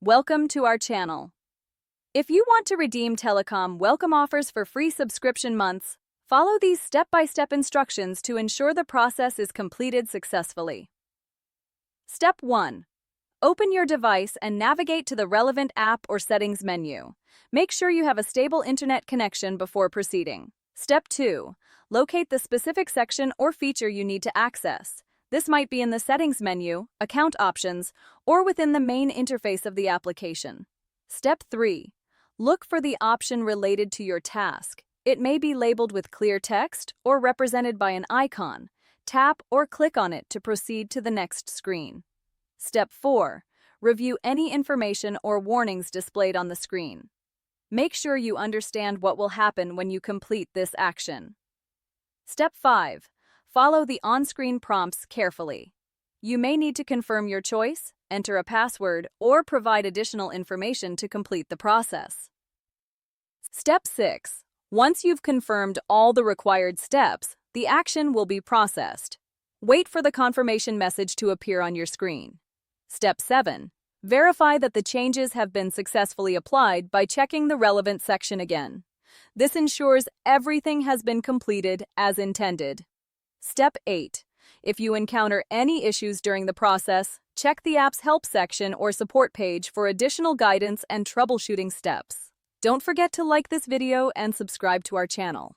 Welcome to our channel. If you want to redeem telecom welcome offers for free subscription months, follow these step-by-step instructions to ensure the process is completed successfully. Step 1. Open your device and navigate to the relevant app or settings menu. Make sure you have a stable internet connection before proceeding. Step 2. Locate the specific section or feature you need to access. This might be in the settings menu, account options, or within the main interface of the application. Step 3. Look for the option related to your task. It may be labeled with clear text or represented by an icon. Tap or click on it to proceed to the next screen. Step 4. Review any information or warnings displayed on the screen. Make sure you understand what will happen when you complete this action. Step 5. Follow the on-screen prompts carefully. You may need to confirm your choice, enter a password, or provide additional information to complete the process. Step 6. Once you've confirmed all the required steps, the action will be processed. Wait for the confirmation message to appear on your screen. Step 7. Verify that the changes have been successfully applied by checking the relevant section again. This ensures everything has been completed as intended. Step 8. If you encounter any issues during the process, check the app's help section or support page for additional guidance and troubleshooting steps. Don't forget to like this video and subscribe to our channel.